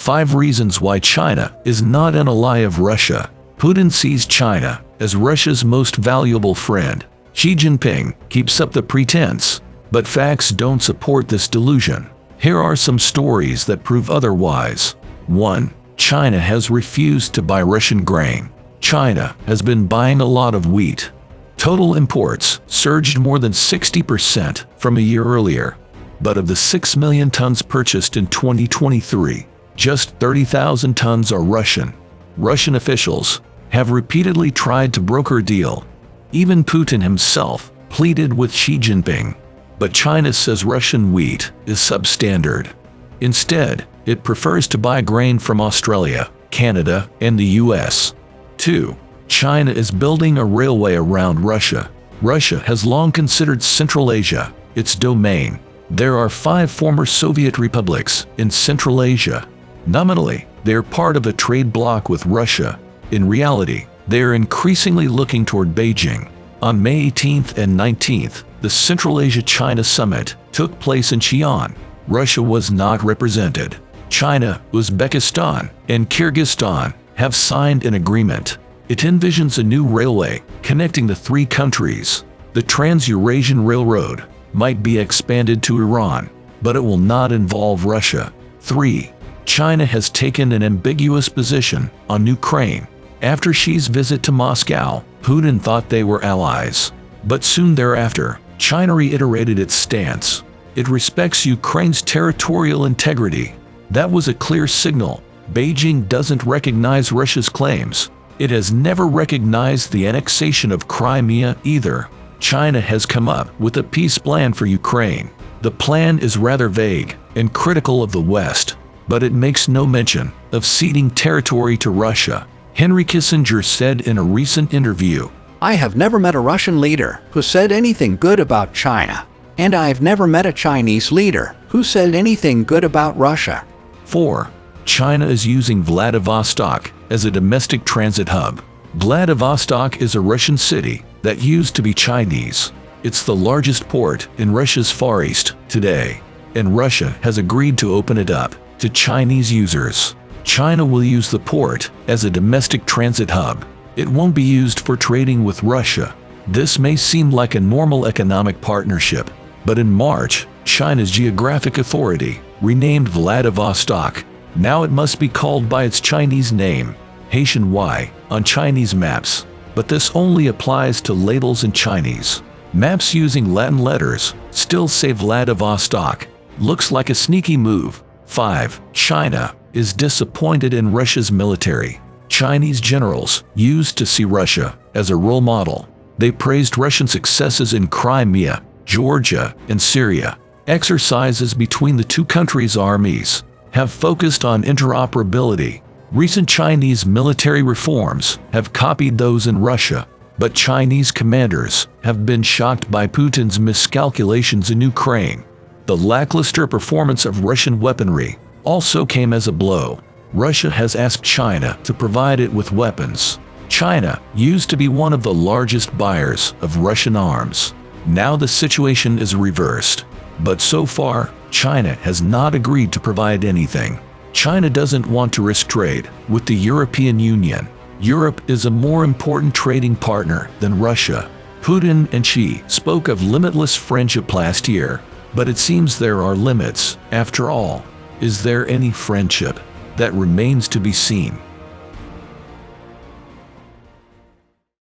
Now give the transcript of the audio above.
5 reasons why China is not an ally of Russia. Putin sees China as Russia's most valuable friend. Xi Jinping keeps up the pretense, but facts don't support this delusion. Here are some stories that prove otherwise. 1. China has refused to buy Russian grain. China has been buying a lot of wheat. Total imports surged more than 60% from a year earlier. But of the 6 million tons purchased in 2023, just 30,000 tons are Russian. Russian officials have repeatedly tried to broker a deal. Even Putin himself pleaded with Xi Jinping. But China says Russian wheat is substandard. Instead, it prefers to buy grain from Australia, Canada, and the US. 2. China is building a railway around Russia. Russia has long considered Central Asia its domain. There are 5 former Soviet republics in Central Asia. Nominally, they are part of a trade bloc with Russia. In reality, they are increasingly looking toward Beijing. On May 18th and 19th, the Central Asia-China Summit took place in Xi'an. Russia was not represented. China, Uzbekistan, and Kyrgyzstan have signed an agreement. It envisions a new railway connecting the 3 countries. The Trans-Eurasian Railroad might be expanded to Iran, but it will not involve Russia. 3. China has taken an ambiguous position on Ukraine. After Xi's visit to Moscow, Putin thought they were allies. But soon thereafter, China reiterated its stance. It respects Ukraine's territorial integrity. That was a clear signal. Beijing doesn't recognize Russia's claims. It has never recognized the annexation of Crimea either. China has come up with a peace plan for Ukraine. The plan is rather vague and critical of the West, but it makes no mention of ceding territory to Russia. Henry Kissinger said in a recent interview, "I have never met a Russian leader who said anything good about China, and I have never met a Chinese leader who said anything good about Russia." 4. China is using Vladivostok as a domestic transit hub. Vladivostok is a Russian city that used to be Chinese. It's the largest port in Russia's Far East today, and Russia has agreed to open it up to Chinese users. China will use the port as a domestic transit hub. It won't be used for trading with Russia. This may seem like a normal economic partnership, but in March, China's geographic authority renamed Vladivostok. Now it must be called by its Chinese name, Haitian on Chinese maps. But this only applies to labels in Chinese. Maps using Latin letters still say Vladivostok. Looks like a sneaky move. 5. China is disappointed in Russia's military. Chinese generals used to see Russia as a role model. They praised Russian successes in Crimea, Georgia, and Syria. Exercises between the 2 countries' armies have focused on interoperability. Recent Chinese military reforms have copied those in Russia, but Chinese commanders have been shocked by Putin's miscalculations in Ukraine. The lackluster performance of Russian weaponry also came as a blow. Russia has asked China to provide it with weapons. China used to be one of the largest buyers of Russian arms. Now the situation is reversed. But so far, China has not agreed to provide anything. China doesn't want to risk trade with the European Union. Europe is a more important trading partner than Russia. Putin and Xi spoke of limitless friendship last year, but it seems there are limits. After all, is there any friendship? That remains to be seen.